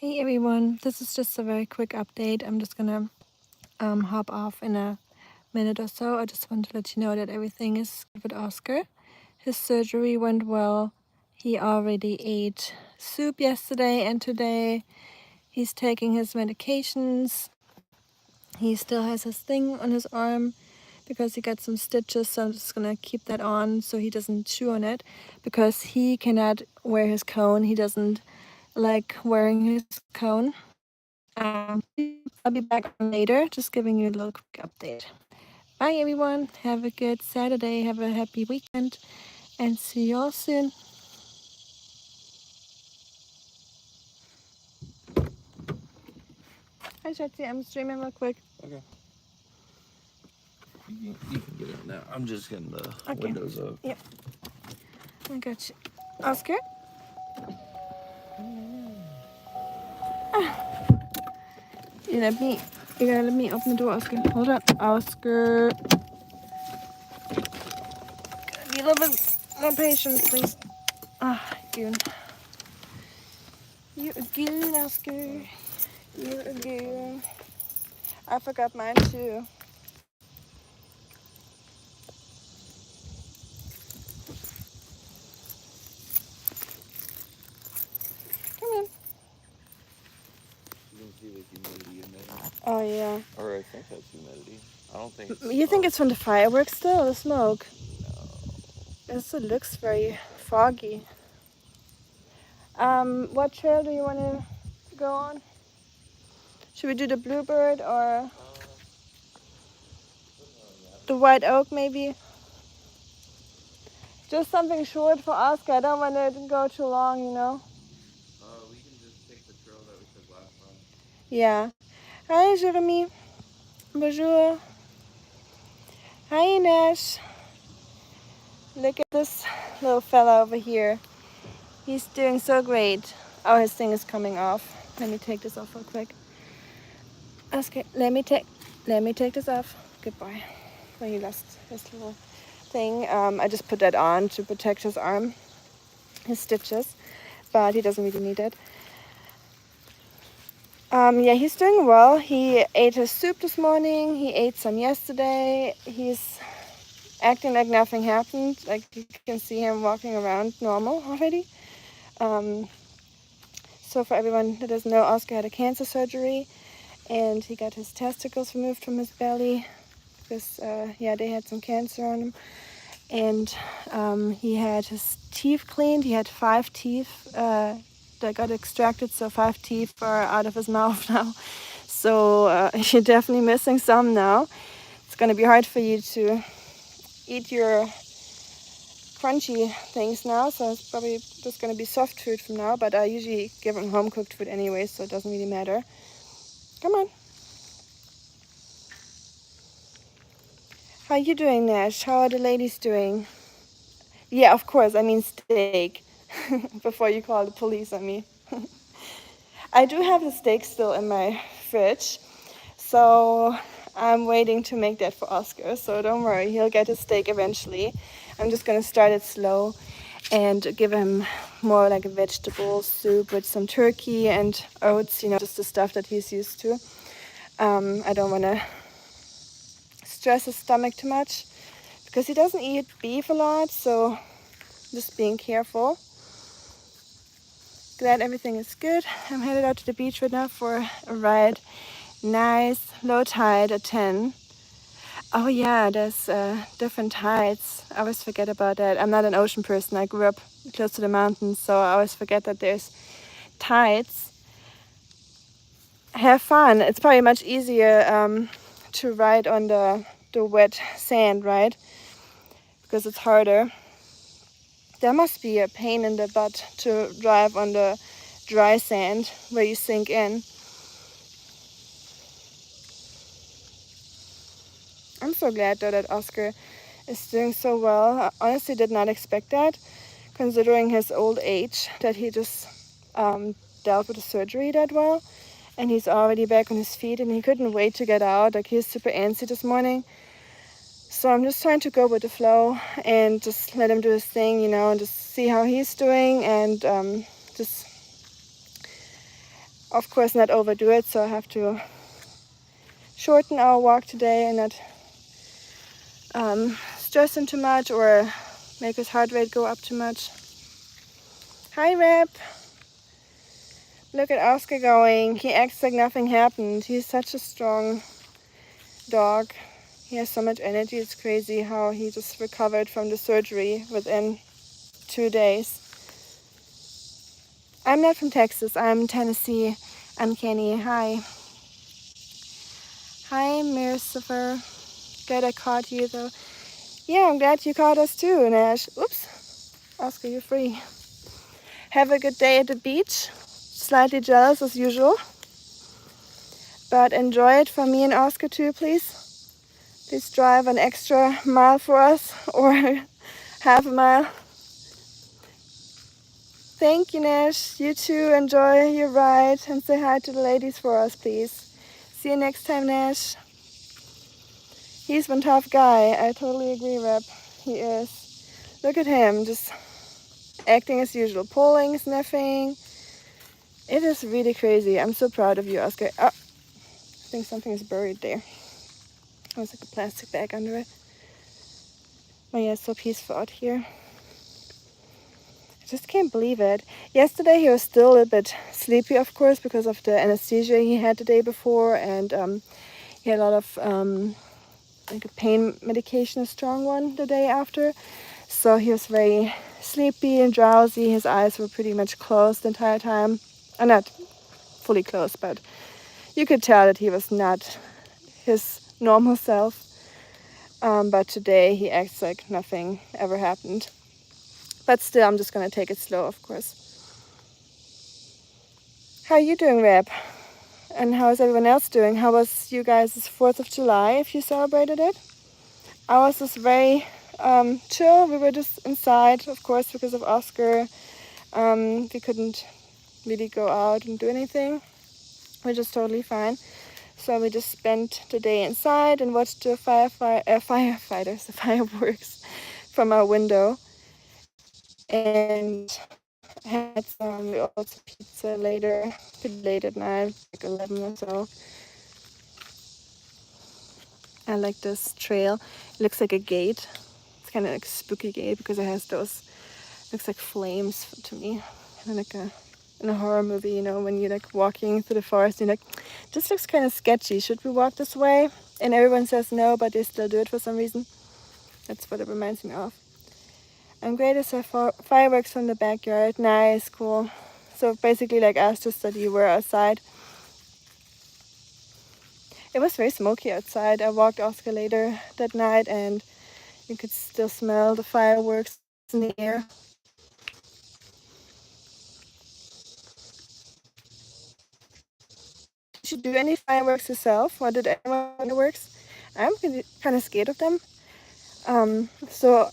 Hey everyone, this is just a very quick update. I'm just gonna hop off in a minute or so. I just want to let you know that everything is good with Oscar. His surgery went well. He already ate soup yesterday and today. He's taking his medications. He still has his thing on his arm because he got some stitches, so I'm just gonna keep that on so he doesn't chew on it because he cannot wear his cone. He doesn't like wearing his cone. I'll be back on later, just giving you a little quick update. Bye everyone, have a good Saturday, have a happy weekend, and see you all soon. Hi Shetty, I'm streaming real quick. Okay. You can get it now. I'm just getting the windows up. Yep. I got you. Oscar? You gotta let me open the door, Oscar. Hold on. Oscar. Be a little bit more patient, please. Goon. You're a goon, Oscar. You're a goon. I forgot mine too. Come on. You can see the humidity in there. Oh yeah. Or I think that's humidity. I don't think it's You think it's from the fireworks still, the smoke? No. It looks very foggy. What trail do you want to go on? Should we do the bluebird or the white oak maybe? Just something short for Oscar. I don't want it to go too long, you know? We can just take the trail that we took last time. Yeah. Hi, Jeremy. Bonjour. Hi, Nash. Look at this little fella over here. He's doing so great. Oh, his thing is coming off. Let me take this off real quick. Oscar, let me take this off. Goodbye. Well, he lost his little thing. I just put that on to protect his arm, his stitches, but he doesn't really need it. Yeah, he's doing well. He ate his soup this morning. He ate some yesterday. He's acting like nothing happened. Like you can see him walking around normal already. So for everyone that doesn't know, Oscar had a cancer surgery and he got his testicles removed from his belly because, they had some cancer on him. And he had his teeth cleaned. He had 5 teeth that got extracted, so 5 teeth are out of his mouth now. So you're definitely missing some now. It's going to be hard for you to eat your crunchy things now, so it's probably just going to be soft food from now, but I usually give him home cooked food anyway, so it doesn't really matter. Come on. How are you doing, Nash? How are the ladies doing? Yeah, of course, I mean steak. Before you call the police on me. I do have the steak still in my fridge, so I'm waiting to make that for Oscar, so don't worry, he'll get his steak eventually. I'm just gonna start it slow and give him more like a vegetable soup with some turkey and oats, just the stuff that he's used to. I don't want to stress his stomach too much because he doesn't eat beef a lot, so just being careful. Glad everything is good. I'm headed out to the beach right now for a ride. Nice low tide at 10. Oh yeah, there's different tides. I always forget about that. I'm not an ocean person. I grew up close to the mountains, so I always forget that there's tides. Have fun. It's probably much easier to ride on the wet sand, right? Because it's harder. There must be a pain in the butt to drive on the dry sand where you sink in. I'm so glad though that Oscar is doing so well. I honestly did not expect that, considering his old age, that he just dealt with the surgery that well. And he's already back on his feet and he couldn't wait to get out. Like he's super antsy this morning. So I'm just trying to go with the flow and just let him do his thing, and just see how he's doing and just of course not overdo it, so I have to shorten our walk today and not stress him too much or make his heart rate go up too much. Hi, Rep. Look at Oskar going. He acts like nothing happened. He's such a strong dog. He has so much energy. It's crazy how he just recovered from the surgery within 2 days. I'm not from Texas. I'm Tennessee. Uncanny. Hi. Hi, Mercifer. Glad I caught you, though. Yeah, I'm glad you caught us too, Nash. Oops. Oskar, you're free. Have a good day at the beach. Slightly jealous as usual. But enjoy it for me and Oskar too, please. Please drive an extra mile for us, or half a mile. Thank you, Nash. You too. Enjoy your ride and say hi to the ladies for us, please. See you next time, Nash. He's one tough guy. I totally agree, Rep. He is. Look at him, just acting as usual. Pulling, sniffing. It is really crazy. I'm so proud of you, Oskar. Oh, I think something is buried there. There's like a plastic bag under it. Oh yeah, it's so peaceful out here. I just can't believe it. Yesterday he was still a little bit sleepy, of course, because of the anesthesia he had the day before, and he had a lot of like a pain medication, a strong one, the day after. So he was very sleepy and drowsy. His eyes were pretty much closed the entire time. Not fully closed, but you could tell that he was not his normal self. But today he acts like nothing ever happened. But still, I'm just going to take it slow, of course. How are you doing, Reb? And how is everyone else doing? How was you guys' 4th of July, if you celebrated it? Ours was very chill. We were just inside, of course, because of Oskar. We couldn't really go out and do anything, which is totally fine. So we just spent the day inside and watched the firefighters, the fireworks from our window. And had some, we also pizza later, pretty late at night, like 11 or so. I like this trail. It looks like a gate. It's kind of like a spooky gate because it has those, looks like flames to me. Kind of like in a horror movie, you know, when you're like walking through the forest, you're like, this looks kind of sketchy. Should we walk this way? And everyone says no, but they still do it for some reason. That's what it reminds me of. I'm great to see fireworks from the backyard. Nice, cool. So basically like us, just that you were outside. It was very smoky outside. I walked Oskar later that night and you could still smell the fireworks in the air. Did you do any fireworks yourself? Or did anyone do fireworks? I'm kind of scared of them. So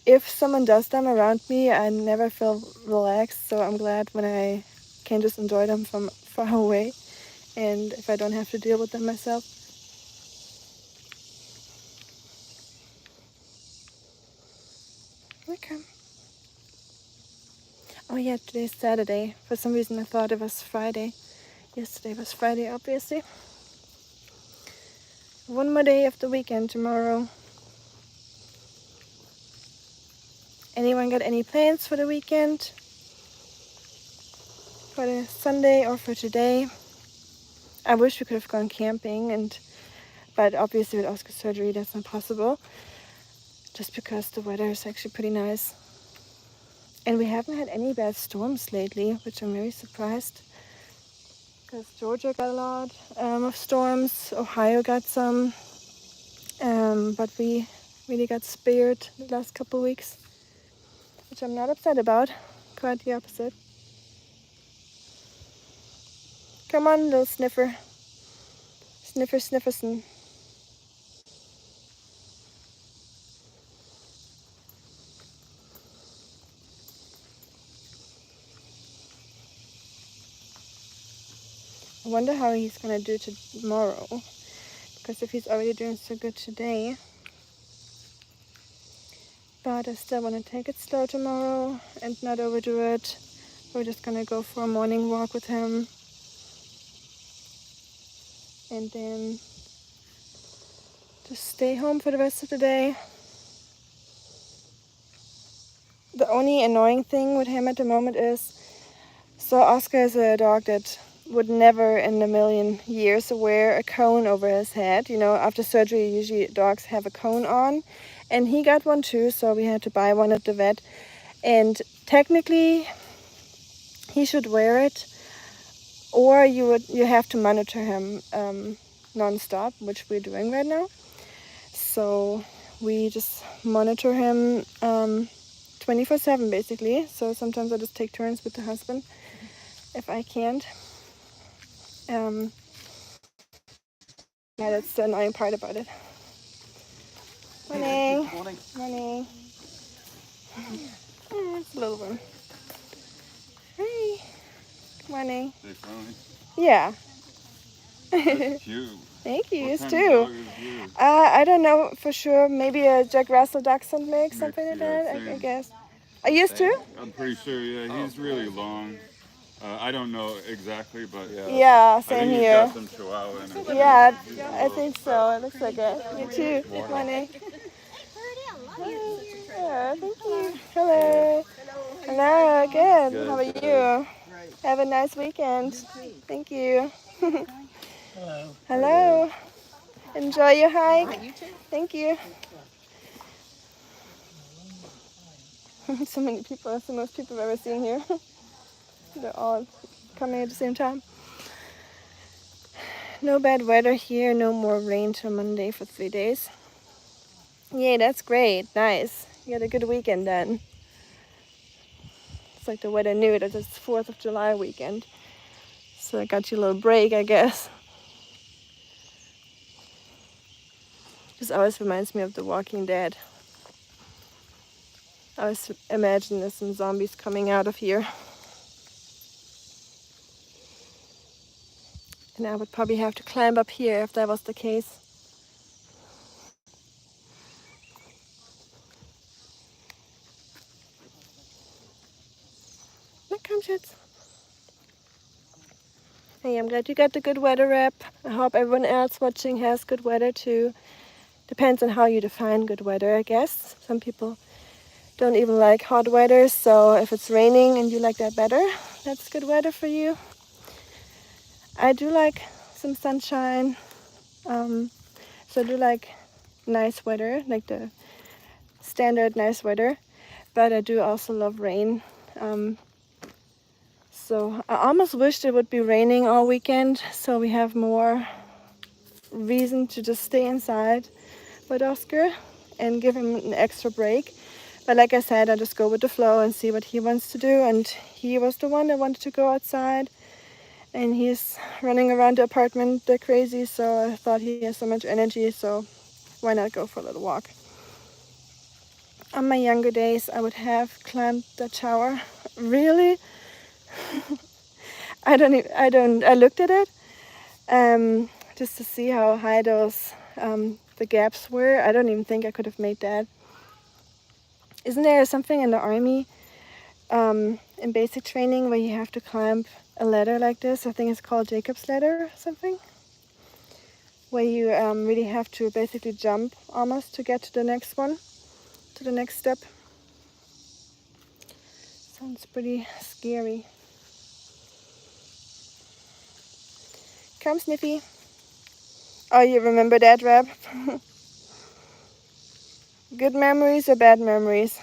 if someone does them around me, I never feel relaxed. So I'm glad when I can just enjoy them from far away, and if I don't have to deal with them myself. Okay. Oh yeah, today's Saturday. For some reason I thought it was Friday. Yesterday was Friday, obviously. One more day of the weekend tomorrow. Anyone got any plans for the weekend? For the Sunday or for today? I wish we could have gone camping, but obviously with Oscar's surgery that's not possible. Just because the weather is actually pretty nice. And we haven't had any bad storms lately, which I'm very surprised. Because Georgia got a lot of storms, Ohio got some, but we really got spared the last couple of weeks, which I'm not upset about. Quite the opposite. Come on, little sniffer. Sniffer, snifferson. I wonder how he's gonna do tomorrow. Because if he's already doing so good today. But I still want to take it slow tomorrow and not overdo it. We're just gonna go for a morning walk with him. and then just stay home for the rest of the day. The only annoying thing with him at the moment is, so Oskar is a dog that would never in a million years wear a cone over his head. You know, after surgery, usually dogs have a cone on. And he got one too, so we had to buy one at the vet. And technically, he should wear it, or you have to monitor him non-stop, which we're doing right now. So we just monitor him 24/7 basically. So sometimes I just take turns with the husband if I can't. Yeah, that's the annoying part about it. Morning. Morning. Morning. It's a little one. Hey. Good morning. They finally. Yeah. That's cute. Thank you. What You kind too. of dog is yours? I don't know for sure. Maybe a Jack Russell Dachshund mix, something like Yeah, that. I same. guess. Are you too? I'm pretty sure. Yeah, he's really long. I don't know exactly, but Yeah, I same think he's here. got some Chihuahua in him. Yeah, I think so. It looks like it. You too. Good morning. Yeah, thank you. Hello. Hello. Good. How are you? Have a nice weekend. Thank you. Hello. Enjoy your hike. Thank you. So many people. That's the most people I've ever seen here. They're all coming at the same time. No bad weather here. No more rain till Monday for 3 days. Yay, that's great. Nice. You had a good weekend then. It's like the weather knew that it's 4th of July weekend. So I got you a little break, I guess. This always reminds me of The Walking Dead. I always imagine there's some zombies coming out of here. And I would probably have to climb up here if that was the case. Here comes it. Hey, I'm glad you got the good weather rep. I hope everyone else watching has good weather too. Depends on how you define good weather, I guess. Some people don't even like hot weather, so if it's raining and you like that better, that's good weather for you. I do like some sunshine, so I do like nice weather, like the standard nice weather, but I do also love rain. So I almost wished it would be raining all weekend, so we have more reason to just stay inside with Oskar and give him an extra break. But like I said, I just go with the flow and see what he wants to do, and he was the one that wanted to go outside, and he's running around the apartment like crazy, so I thought he has so much energy, so why not go for a little walk. On my younger days, I would have climbed the tower. Really? I looked at it just to see how high those the gaps were. I don't even think I could have made that. Isn't there something in the army in basic training where you have to climb a ladder like this? I think it's called Jacob's ladder or something, where you really have to basically jump almost to get to the next one, to the next step. Sounds pretty scary. Come, Sniffy. Oh, you remember that rap? Good memories or bad memories?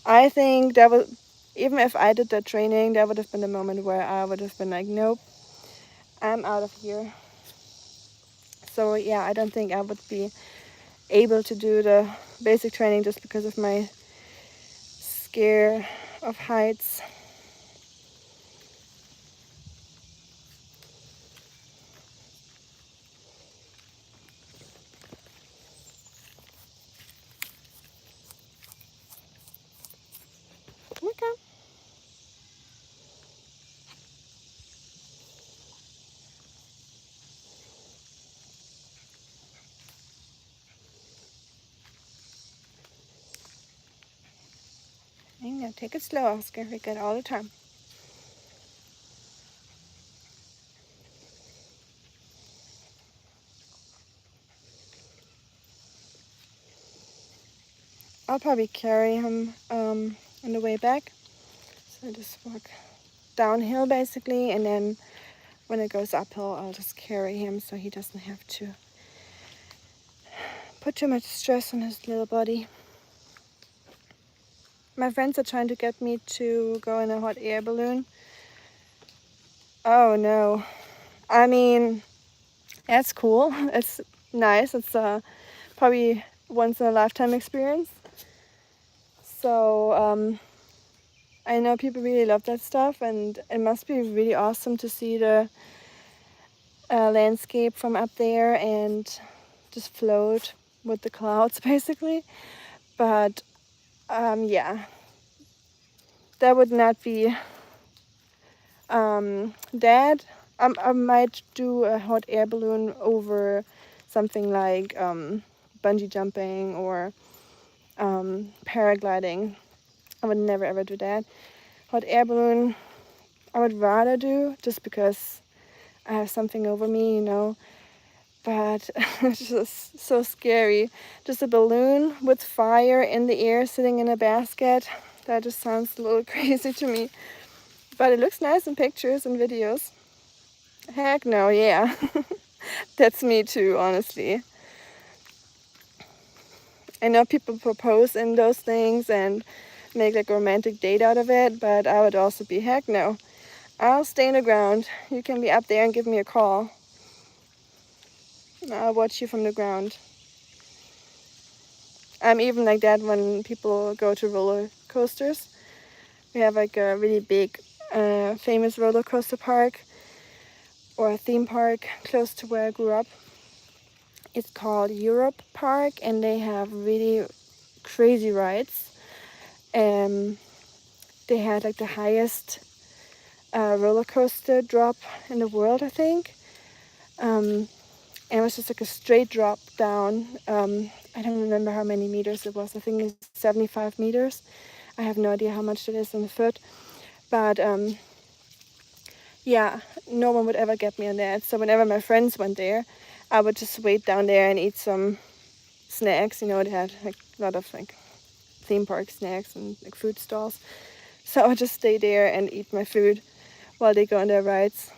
I think that was, even if I did that training, that would have been the moment where I would have been like, nope, I'm out of here. So yeah, I don't think I would be able to do the basic training just because of my scare of heights. Okay. Now take it slow, Oskar. We got all the time. I'll probably carry him on the way back. So I just walk downhill basically, and then when it goes uphill, I'll just carry him so he doesn't have to put too much stress on his little body. My friends are trying to get me to go in a hot air balloon. Oh no. I mean, that's cool. It's nice. It's probably once in a lifetime experience. So I know people really love that stuff, and it must be really awesome to see the landscape from up there and just float with the clouds basically. But yeah, that would not be that. I might do a hot air balloon over something like bungee jumping or paragliding. I would never ever do that. Hot air balloon I would rather do just because I have something over me, you know. But it's just so scary. Just a balloon with fire in the air sitting in a basket. That just sounds a little crazy to me. But it looks nice in pictures and videos. Heck no, yeah. That's me too, honestly. I know people propose in those things and make like a romantic date out of it, but I would also be heck no. I'll stay in the ground. You can be up there and give me a call. I'll watch you from the ground. I'm even like that when people go to roller coasters. We have like a really big, famous roller coaster park or a theme park close to where I grew up. It's called Europe Park, and they have really crazy rides. They had like the highest roller coaster drop in the world, I think. And it was just like a straight drop down. I don't remember how many meters it was. I think it's 75 meters. I have no idea how much it is in a foot. But yeah, no one would ever get me on that. So whenever my friends went there, I would just wait down there and eat some snacks. You know, it had like a lot of like theme park snacks and like food stalls. So I would just stay there and eat my food while they go on their rides.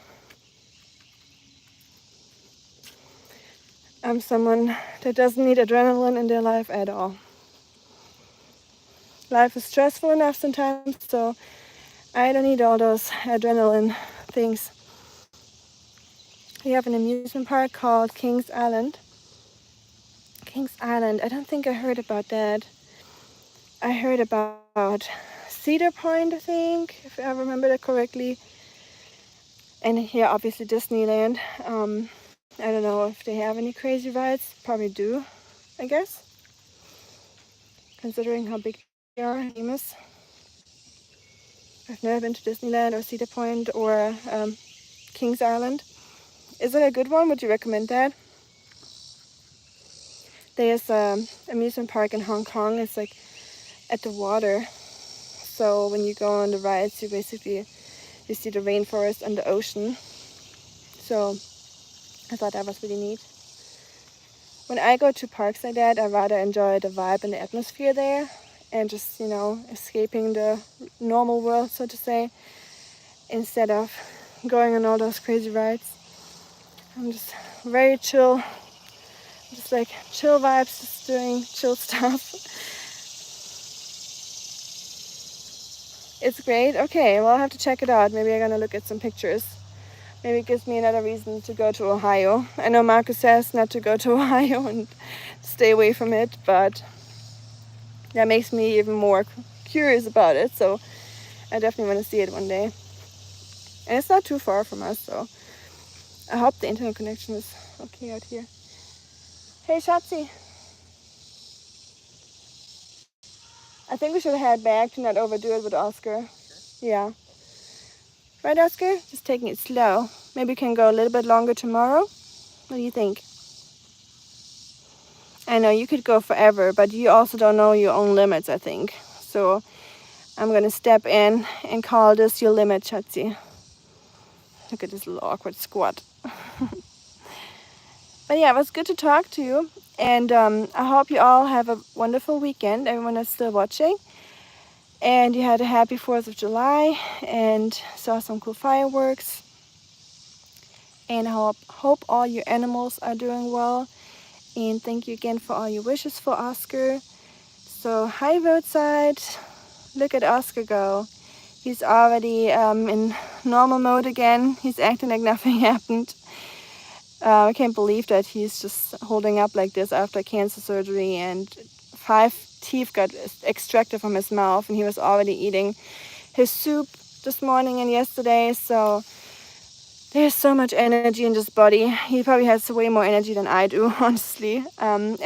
I'm someone that doesn't need adrenaline in their life at all. Life is stressful enough sometimes, so I don't need all those adrenaline things. We have an amusement park called Kings Island. Kings Island, I don't think I heard about that. I heard about Cedar Point, I think, if I remember that correctly. And here, obviously, Disneyland. I don't know if they have any crazy rides. Probably do, I guess. Considering how big they are and famous. I've never been to Disneyland or Cedar Point or Kings Island. Is it a good one? Would you recommend that? There's an amusement park in Hong Kong. It's like at the water. So when you go on the rides, you see the rainforest and the ocean. So I thought that was really neat. When I go to parks like that, I rather enjoy the vibe and the atmosphere there and just, you know, escaping the normal world, so to say, instead of going on all those crazy rides. I'm just very chill, just like chill vibes, just doing chill stuff. It's great. Okay, well, I'll have to check it out. Maybe I'm gonna look at some pictures. Maybe it gives me another reason to go to Ohio. I know Marcus says not to go to Ohio and stay away from it, but that makes me even more curious about it. So I definitely want to see it one day. And it's not too far from us, so I hope the internet connection is okay out here. Hey, Schatzi. I think we should head back to not overdo it with Oskar. Yeah. Right, Oskar? Just taking it slow. Maybe we can go a little bit longer tomorrow. What do you think? I know you could go forever, but you also don't know your own limits, I think. So I'm going to step in and call this your limit, Schatzi. Look at this little awkward squat. But yeah, it was good to talk to you. And I hope you all have a wonderful weekend, everyone that's still watching. And you had a happy 4th of July and saw some cool fireworks. And I hope all your animals are doing well. And thank you again for all your wishes for Oscar. So hi roadside, look at Oscar go. He's already in normal mode again. He's acting like nothing happened. I can't believe that he's just holding up like this after cancer surgery, and 5 teeth got extracted from his mouth, and he was already eating his soup this morning and yesterday. So there's so much energy in this body. He probably has way more energy than I do, honestly. And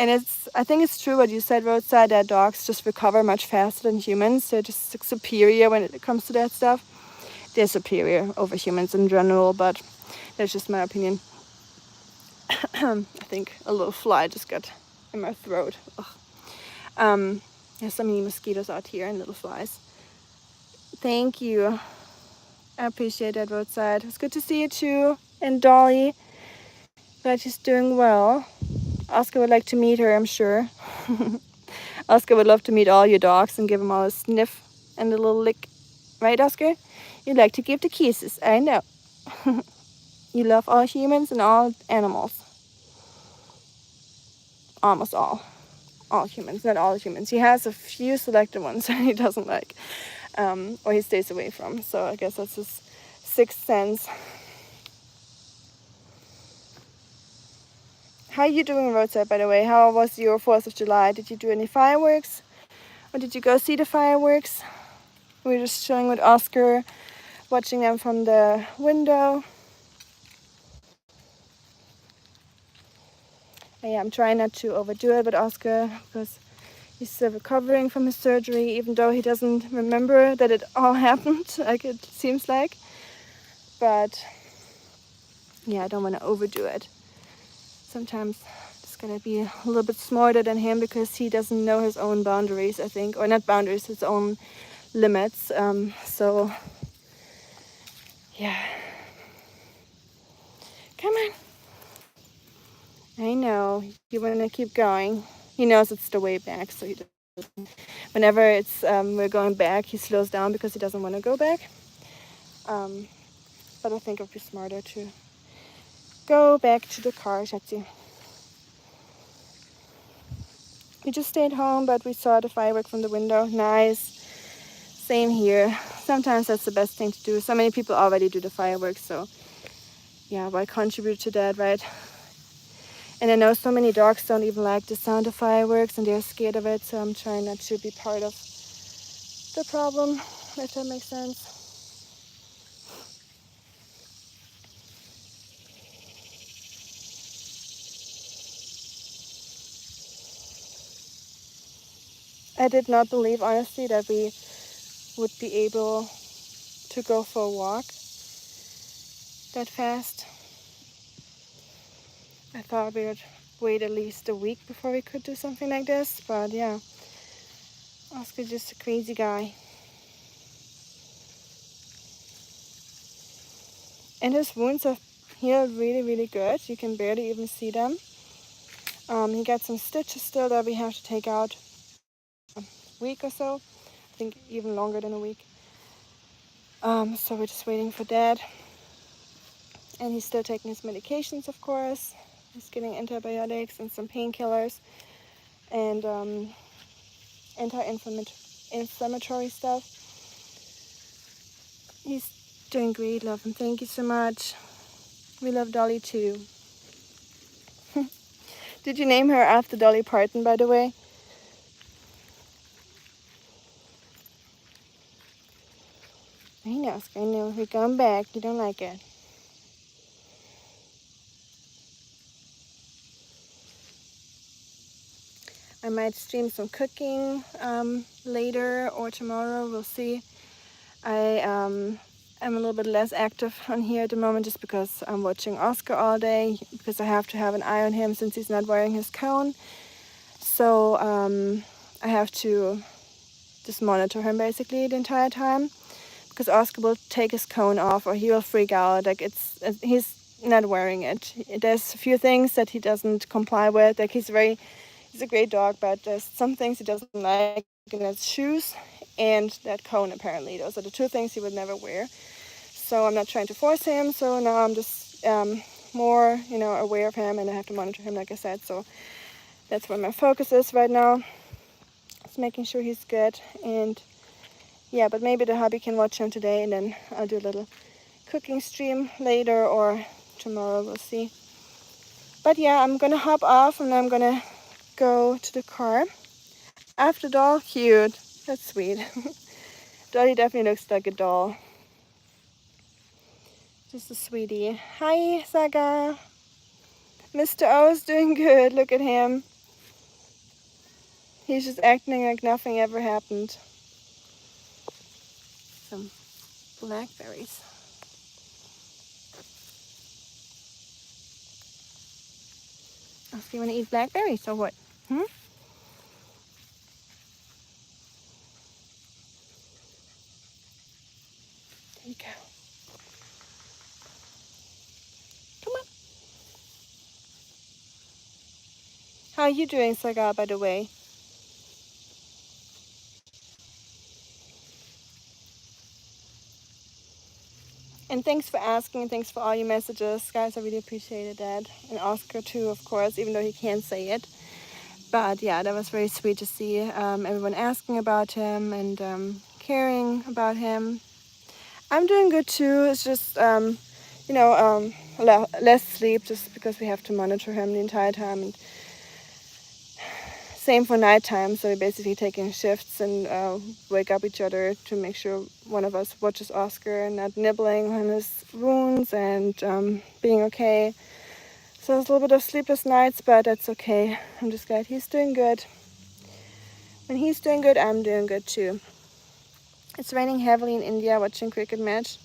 I think it's true what you said, roadside, that dogs just recover much faster than humans. They're just superior when it comes to that stuff. They're superior over humans in general, but that's just my opinion. I think a little fly just got in my throat. There's so many mosquitoes out here and little flies. Thank you. I appreciate that, roadside. It's good to see you too. And Dolly, glad she's doing well. Oscar would like to meet her, I'm sure. Oscar would love to meet all your dogs and give them all a sniff and a little lick. Right, Oscar? You like to give the kisses, I know. You love all humans and all animals. Almost all. All humans, not all humans. He has a few selected ones that he doesn't like, or he stays away from. So I guess that's his sixth sense. How are you doing, roadside, by the way? How was your 4th of July? Did you do any fireworks? Or did you go see the fireworks? We were just chilling with Oscar, watching them from the window. And yeah, I'm trying not to overdo it with Oscar because he's still recovering from his surgery, even though he doesn't remember that it all happened, like it seems like. But yeah, I don't want to overdo it. Sometimes just gotta be a little bit smarter than him because he doesn't know his own boundaries, I think, or not boundaries, his own limits. So yeah, come on. I know you want to keep going. He knows it's the way back, so he doesn't. Whenever it's we're going back, he slows down because he doesn't want to go back. But I think it would be smarter to go back to the car, Schatzi. We just stayed home, but we saw the firework from the window. Nice. Same here. Sometimes that's the best thing to do. So many people already do the fireworks, so yeah, why contribute to that, right? And I know so many dogs don't even like the sound of fireworks and they're scared of it, so I'm trying not to be part of the problem, if that makes sense. I did not believe, honestly, that we would be able to go for a walk that fast. I thought we would wait at least a week before we could do something like this, but yeah, Oscar's just a crazy guy. And his wounds have healed really, really good. You can barely even see them. He got some stitches still that we have to take out a week or so. I think even longer than a week. So we're just waiting for that. And he's still taking his medications, of course. He's getting antibiotics and some painkillers and anti-inflammatory stuff. He's doing great, love him. Thank you so much. We love Dolly too. Did you name her after Dolly Parton, by the way? I know, Oscar, I know. We're going back. You don't like it. I might stream some cooking later or tomorrow. We'll see. I'm a little bit less active on here at the moment just because I'm watching Oscar all day because I have to have an eye on him since he's not wearing his cone. So I have to just monitor him basically the entire time because Oscar will take his cone off or he will freak out. Like he's not wearing it. There's a few things that he doesn't comply with. Like he's a great dog, but there's some things he doesn't like, and that's shoes and that cone apparently. Those are the two things he would never wear. So I'm not trying to force him. So now I'm just more, aware of him, and I have to monitor him, like I said. So that's where my focus is right now. Just making sure he's good. And yeah, but maybe the hubby can watch him today, and then I'll do a little cooking stream later or tomorrow, we'll see. But yeah, I'm gonna hop off and I'm gonna go to the car. After doll, cute. That's sweet. Dolly definitely looks like a doll. Just a sweetie. Hi, Saga. Mr. O is doing good. Look at him. He's just acting like nothing ever happened. Some blackberries. Oscar, you want to eat blackberries or what? There you go. Come on. How are you doing, Saga, by the way? And thanks for asking, and thanks for all your messages. Guys, I really appreciated that. And Oscar too, of course, even though he can't say it. But yeah, that was very sweet to see everyone asking about him and caring about him. I'm doing good too. It's just, less sleep just because we have to monitor him the entire time. And same for nighttime. So we're basically taking shifts and wake up each other to make sure one of us watches Oscar and not nibbling on his wounds and being okay. So it's a little bit of sleepless nights, but that's okay. I'm just glad he's doing good. When he's doing good, I'm doing good too. It's raining heavily in India, watching cricket match.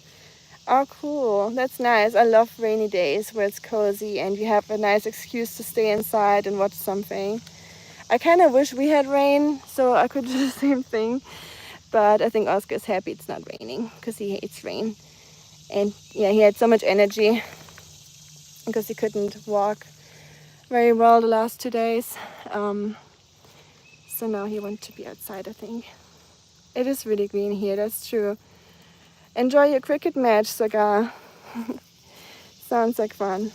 Oh, cool. That's nice. I love rainy days where it's cozy and you have a nice excuse to stay inside and watch something. I kind of wish we had rain so I could do the same thing. But I think Oscar is happy it's not raining because he hates rain. And yeah, he had so much energy because he couldn't walk very well the last 2 days. So now he wants to be outside, I think. It is really green here, that's true. Enjoy your cricket match, Saga. Sounds like fun.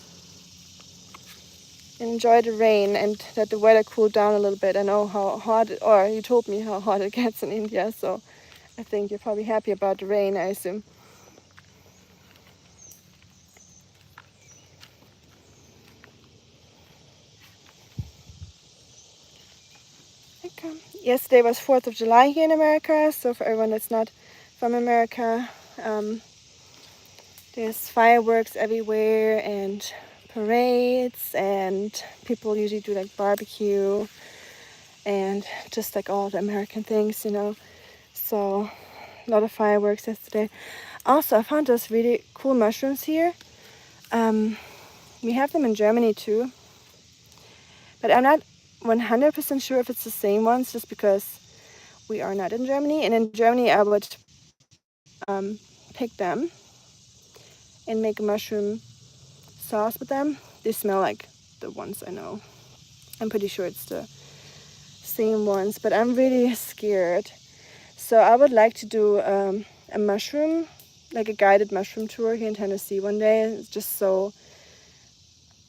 Enjoy the rain and that the weather cooled down a little bit. I know how hot, or you told me how hot it gets in India, so I think you're probably happy about the rain, I assume. Okay. Yesterday was 4th of July here in America, so for everyone that's not from America, there's fireworks everywhere and parades, and people usually do like barbecue and just like all the American things, So a lot of fireworks yesterday. Also, I found those really cool mushrooms here. We have them in Germany too, but I'm not 100% sure if it's the same ones, just because we are not in Germany. And in Germany, I would pick them and make a mushroom sauce with them. They smell like the ones I know. I'm pretty sure it's the same ones, but I'm really scared. So I would like to do a mushroom, like a guided mushroom tour here in Tennessee one day, just so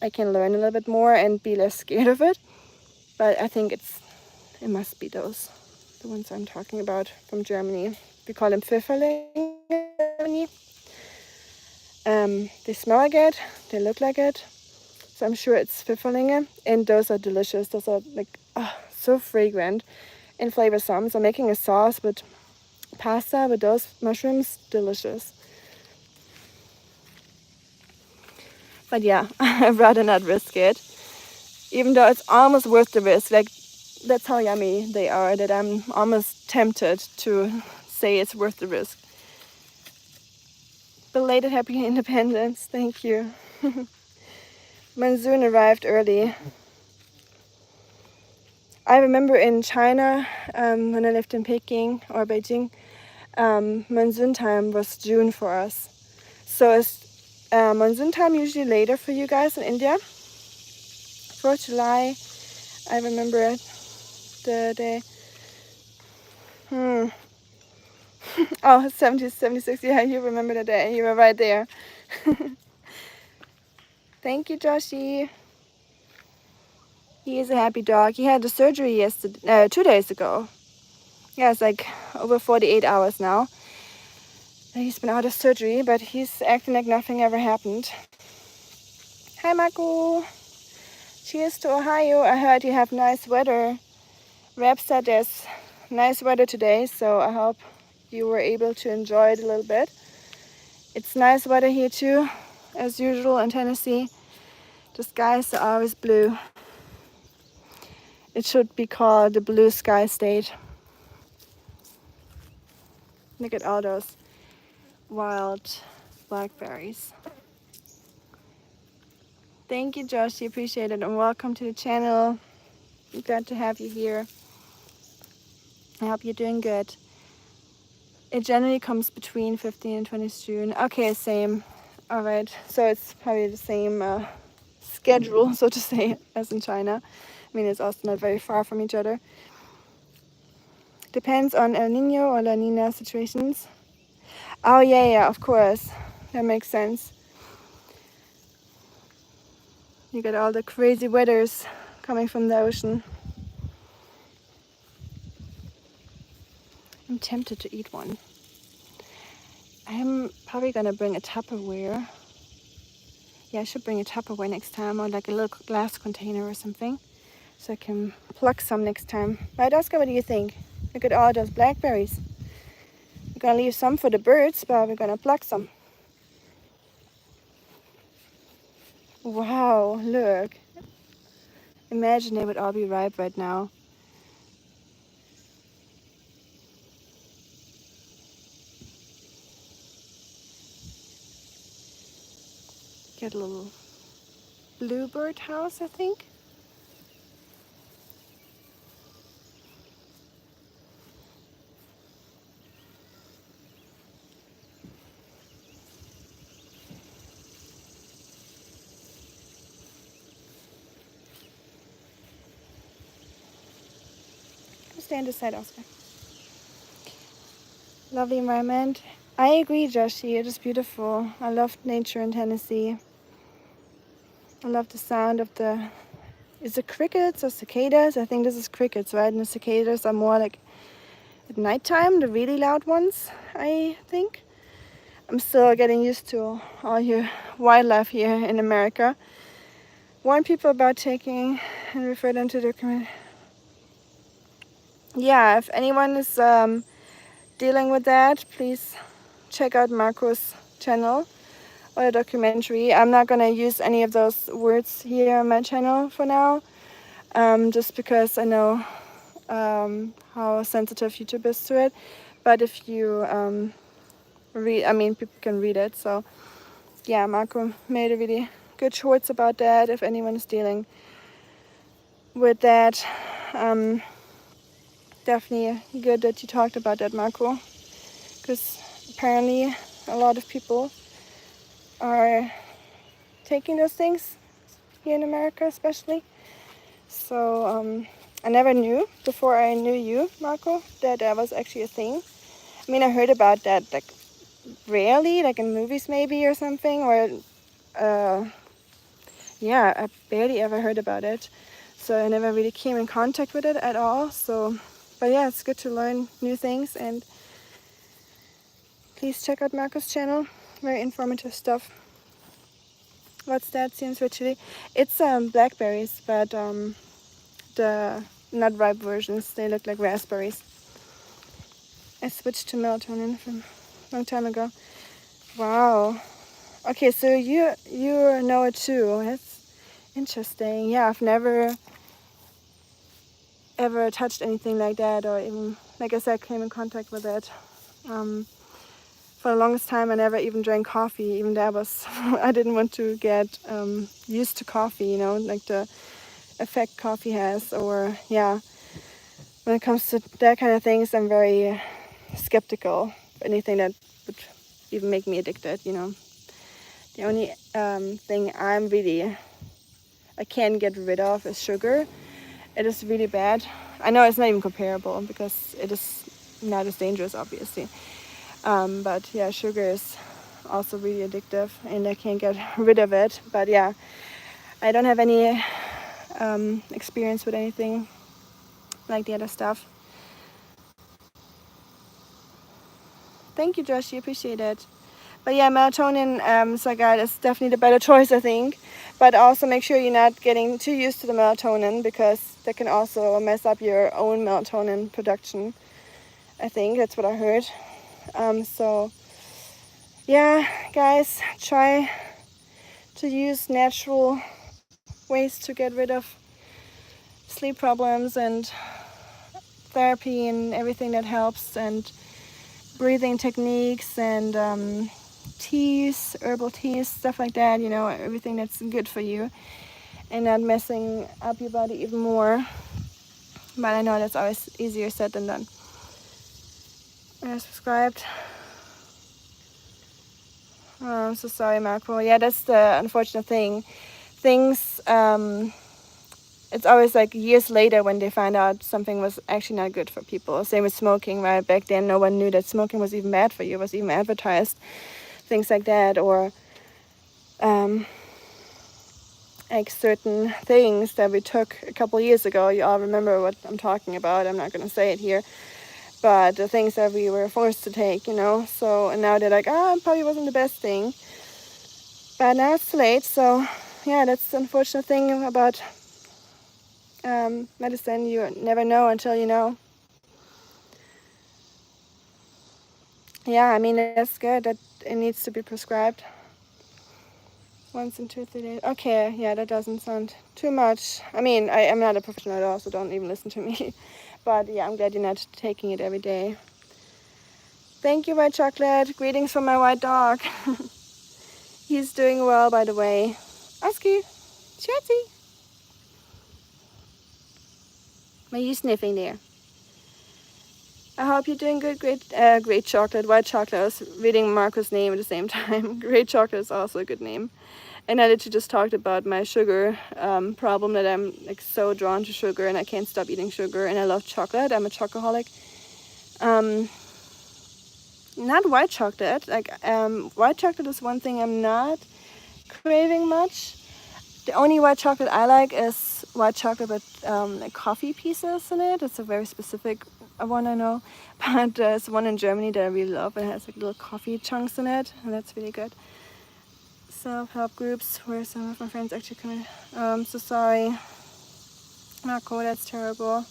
I can learn a little bit more and be less scared of it. But I think it must be those, the ones I'm talking about from Germany. We call them Pfifferling in Germany. They smell like it, they look like it. So I'm sure it's Pfifferlinge, and those are delicious. Those are like so fragrant and flavorsome. So making a sauce with pasta with those mushrooms, delicious. But yeah, I'd rather not risk it, even though it's almost worth the risk. Like, that's how yummy they are that I'm almost tempted to say it's worth the risk. Belated happy independence, thank you. Monsoon arrived early. I remember in China, when I lived in Peking or Beijing, monsoon time was June for us. So monsoon time usually later for you guys in India. 4th July, I remember it, the day. Oh, 76, yeah, you remember the day, you were right there. Thank you, Joshi. He is a happy dog. He had the surgery yesterday, 2 days ago. Yeah, it's like over 48 hours now. He's been out of surgery, but he's acting like nothing ever happened. Hi, Marco. Cheers to Ohio. I heard you have nice weather. Reb said there's nice weather today, so I hope you were able to enjoy it a little bit. It's nice weather here too, as usual in Tennessee. The skies are always blue. It should be called the blue sky state. Look at all those wild blackberries. Thank you, Josh. Appreciate it, and welcome to the channel. I'm glad to have you here. I hope you're doing good. It generally comes between 15 and 20th June. Okay, same. All right, so it's probably the same schedule, so to say, as in China. I mean, it's also not very far from each other. Depends on El Nino or La Nina situations. Oh, yeah, of course. That makes sense. You get all the crazy weathers coming from the ocean. I'm tempted to eat one. I'm probably gonna bring a Tupperware. Yeah, I should bring a Tupperware next time, or like a little glass container or something, so I can pluck some next time. Right, Oskar, what do you think? Look at all those blackberries. We're gonna leave some for the birds, but we're gonna pluck some. Wow, look. Imagine they would all be ripe right now. Get a little bluebird house, I think. Stand aside, Oskar. Lovely environment. I agree, Joshi. It is beautiful. I love nature in Tennessee. I love the sound of the... Is it crickets or cicadas? I think this is crickets, right? And the cicadas are more like at nighttime, the really loud ones, I think. I'm still getting used to all your wildlife here in America. Warn people about taking and refer them to the community. Yeah, if anyone is dealing with that, please check out Marco's channel or a documentary. I'm not gonna use any of those words here on my channel for now, just because I know how sensitive YouTube is to it. But if you read, I mean, people can read it. So yeah, Marco made a really good shorts about that. If anyone is dealing with that, definitely good that you talked about that, Marco, because apparently a lot of people are taking those things here in America, especially. So I never knew before I knew you, Marco, that that was actually a thing. I mean, I heard about that like rarely, like in movies maybe or something, or yeah, I barely ever heard about it. So I never really came in contact with it at all. So, but yeah, it's good to learn new things, and please check out Marco's channel. Very informative stuff. What's that? Seems virtually. It's blackberries, but the not ripe versions, they look like raspberries. I switched to melatonin from a long time ago. Wow. Okay, so you know it too. That's interesting. Yeah, I've never ever touched anything like that, or even, like I said, came in contact with it. For the longest time I never even drank coffee. Even that was I didn't want to get used to coffee, you know, like the effect coffee has. Or yeah, when it comes to that kind of things, I'm very skeptical of anything that would even make me addicted, you know. The only thing I can't get rid of is sugar. It is really bad. I know it's not even comparable because it is not as dangerous, obviously. But yeah, sugar is also really addictive, and I can't get rid of it. But yeah, I don't have any experience with anything like the other stuff. Thank you, Joshi. Appreciate it. But yeah, melatonin, Sagat, is definitely the better choice, I think. But also make sure you're not getting too used to the melatonin, because that can also mess up your own melatonin production. I think that's what I heard. So yeah, guys, try to use natural ways to get rid of sleep problems, and therapy and everything that helps, and breathing techniques, and teas, herbal teas, stuff like that, you know, everything that's good for you and not messing up your body even more. But I know that's always easier said than done. I subscribed. Oh, I'm so sorry, Marco. Yeah, that's the unfortunate thing. Things, it's always like years later when they find out something was actually not good for people. Same with smoking, right? Back then, no one knew that smoking was even bad for you. It was even advertised, things like that, or like certain things that we took a couple years ago. You all remember what I'm talking about. I'm not going to say it here, but the things that we were forced to take, you know. So, and now they're like, oh, it probably wasn't the best thing. But now it's too late. So, yeah, that's the unfortunate thing about medicine. You never know until you know. Yeah, I mean, that's good that it needs to be prescribed once in 2-3 days. Okay, yeah, that doesn't sound too much. I mean, I'm not a professional at all, so don't even listen to me. But yeah, I'm glad you're not taking it every day. Thank you, White Chocolate. Greetings from my white dog. He's doing well, by the way. Oskar, Schatzy. What are you sniffing there? I hope you're doing good. Great Chocolate. White Chocolate. I was reading Marco's name at the same time. Great Chocolate is also a good name. And I literally just talked about my sugar problem, that I'm like so drawn to sugar and I can't stop eating sugar, and I love chocolate. I'm a chocoholic. Not white chocolate. Like white chocolate is one thing I'm not craving much. The only white chocolate I like is white chocolate with like coffee pieces in it. It's a very specific one, I know, but there's one in Germany that I really love. It has like little coffee chunks in it, and that's really good. Self-help groups where some of my friends actually come in. So sorry, Marco, that's terrible.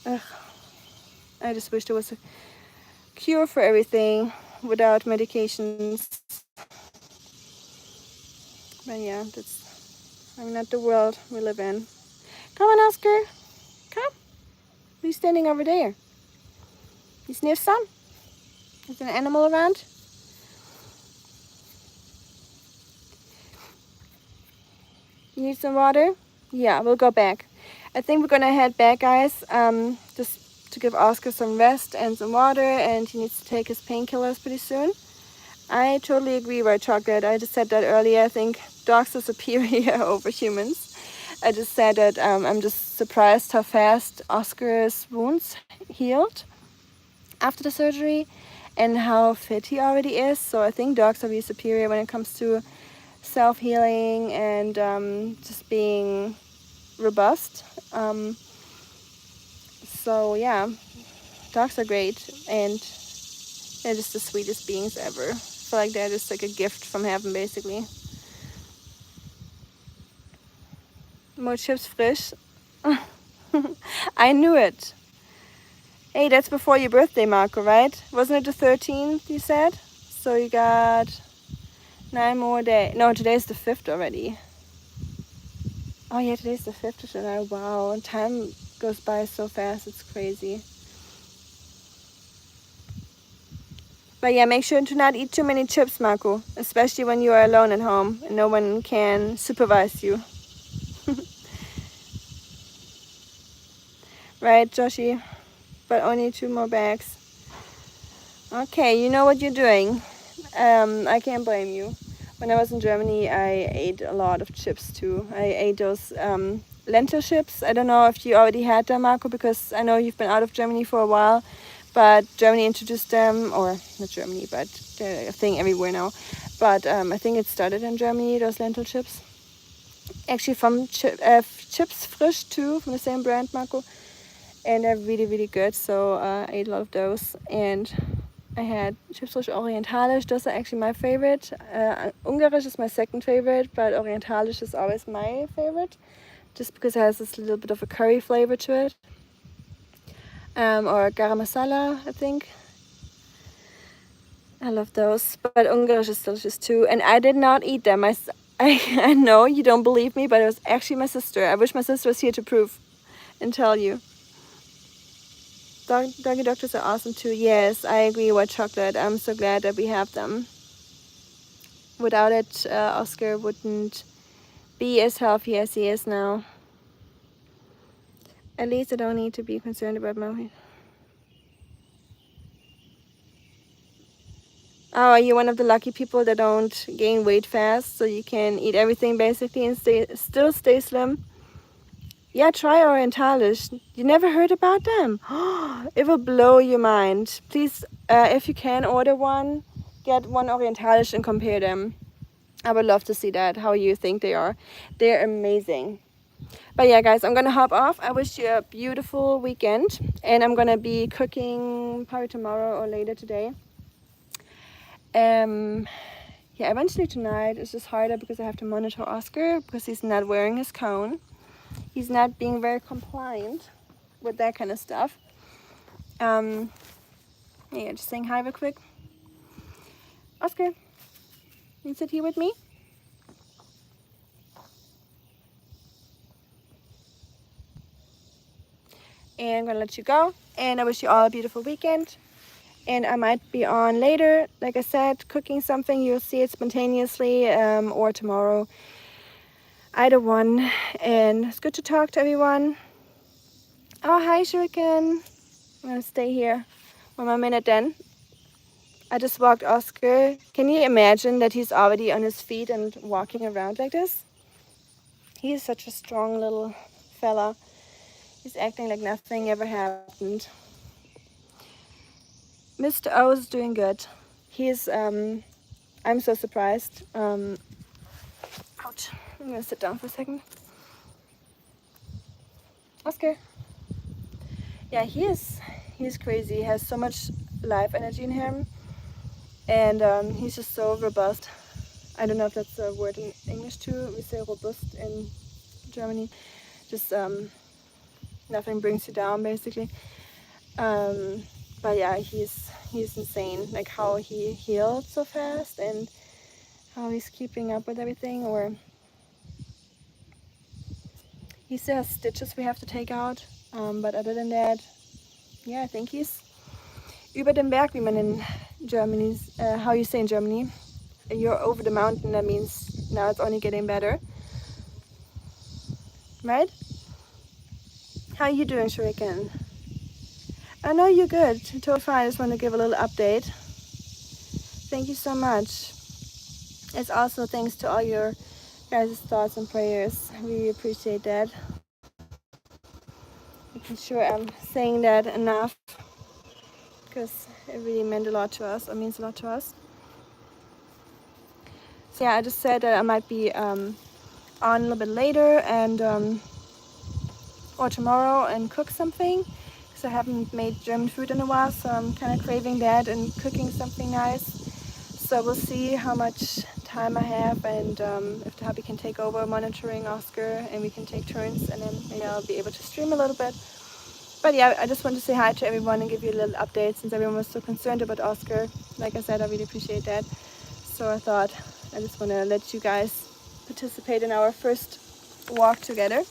Ugh. I just wish there was a cure for everything without medications. But yeah, that's not the world we live in. Come on, Oskar. Come. What are you standing over there? You sniff some? Is there an animal around? You need some water? Yeah, we'll go back. I think we're gonna head back, guys. Just to give Oskar some rest and some water, and he needs to take his painkillers pretty soon. I totally agree, White Chocolate. I just said that earlier. I think dogs are superior over humans. I just said that I'm just surprised how fast Oscar's wounds healed after the surgery and how fit he already is. So I think dogs are really superior when it comes to self-healing and just being robust. So yeah, dogs are great, and they're just the sweetest beings ever. I feel like they're just like a gift from heaven, basically. More chips frisch. I knew it. Hey, that's before your birthday, Marco, right? Wasn't it the 13th, you said? So you got 9 more days. No, today's the 5th already. Oh yeah, today's the 5th of July. Wow, time goes by so fast, it's crazy. But yeah, make sure to not eat too many chips, Marco. Especially when you are alone at home and no one can supervise you. Right, Joshi? But only 2 more bags. Okay, you know what you're doing. I can't blame you. when I was in Germany, I ate a lot of chips too. I ate those lentil chips. I don't know if you already had them, Marco, because I know you've been out of Germany for a while, but Germany introduced them, or not Germany, but they're a thing everywhere now. But I think it started in Germany, those lentil chips. Actually from Chips Frisch too, from the same brand, Marco. And they're really, really good. So I ate a lot of those. And I had Chips Frisch Orientalisch. Those are actually my favorite. Ungarisch is my second favorite, but Orientalisch is always my favorite, just because it has this little bit of a curry flavor to it. Or garam masala, I think. I love those, but Ungarisch is delicious too. And I did not eat them. I know you don't believe me, but it was actually my sister. I wish my sister was here to prove and tell you. Doggy doctors are awesome too. Yes, I agree. White chocolate. I'm so glad that we have them. Without it, Oskar wouldn't be as healthy as he is now. At least I don't need to be concerned about my weight. Oh, are you one of the lucky people that don't gain weight fast, so you can eat everything basically and still stay slim? Yeah, try Orientalisch. You never heard about them? It will blow your mind. Please, if you can order one, get one Orientalisch and compare them. I would love to see that, how you think they are. They're amazing. But yeah, guys, I'm gonna hop off. I wish you a beautiful weekend, and I'm gonna be cooking probably tomorrow or later today. Yeah, eventually tonight is just harder because I have to monitor Oskar because he's not wearing his cone. He's not being very compliant with that kind of stuff. Yeah, just saying hi real quick. Oskar, you sit here with me? And I'm gonna let you go. And I wish you all a beautiful weekend. And I might be on later, like I said, cooking something. You'll see it spontaneously, or tomorrow. Either one. And it's good to talk to everyone. Oh, hi, Shuriken. I'm gonna stay here 1 more minute then. I just walked Oskar. Can you imagine that he's already on his feet and walking around like this? He is such a strong little fella. He's acting like nothing ever happened. Mr. O is doing good. He's, I'm so surprised. Ouch. I'm gonna sit down for a second. Oskar. Yeah, he's crazy. He has so much life energy in him. And he's just so robust. I don't know if that's a word in English too. We say robust in Germany. Just nothing brings you down, basically. But yeah, he's insane. Like how he healed so fast and how he's keeping up with everything. Or he still has stitches we have to take out. But other than that, yeah, I think he's über den Berg, wie man in Germany, how you say in Germany. You're over the mountain. That means now it's only getting better. Right? How are you doing, Shuriken? I know you're good. Totally fine. I just want to give a little update. Thank you so much. It's also thanks to all your guys' thoughts and prayers. I really appreciate that. I'm sure I'm saying that enough because it really meant a lot to us, or means a lot to us. So yeah, I just said that I might be on a little bit later and or tomorrow and cook something. I haven't made German food in a while, so I'm kind of craving that and cooking something nice. So we'll see how much time I have and if the hubby can take over monitoring Oskar and we can take turns, and then maybe I'll be able to stream a little bit. But yeah, I just want to say hi to everyone and give you a little update since everyone was so concerned about Oskar. Like I said, I really appreciate that. So I thought I just want to let you guys participate in our first walk together.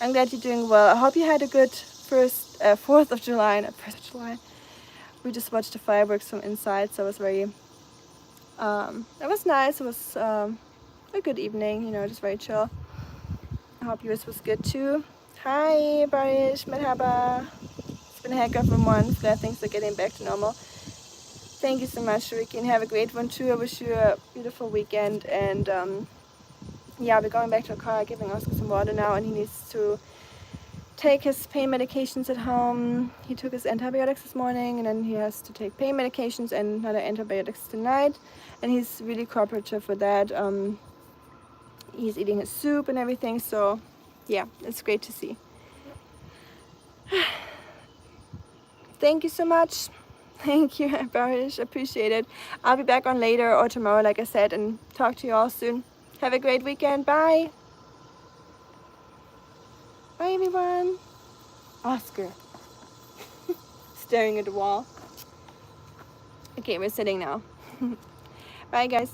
I'm glad you're doing well. I hope you had a good 4th of July, not 1st of July. We just watched the fireworks from inside, so it was very, it was nice. It was a good evening, you know, just very chill. I hope yours was good too. Hi, Barish, merhaba. It's been a heck of a month. Glad things are getting back to normal. Thank you so much, Ricky, and have a great one too. I wish you a beautiful weekend. And yeah, we're going back to the car, giving Oskar some water now, and he needs to take his pain medications at home. He took his antibiotics this morning, and then he has to take pain medications and another antibiotics tonight. And he's really cooperative with that. He's eating his soup and everything, so yeah, it's great to see. Thank you so much. Thank you, Barish. Appreciate it. I'll be back on later or tomorrow, like I said, and talk to you all soon. Have a great weekend. Bye. Bye, everyone. Oskar. Staring at the wall. Okay, we're sitting now. Bye, guys.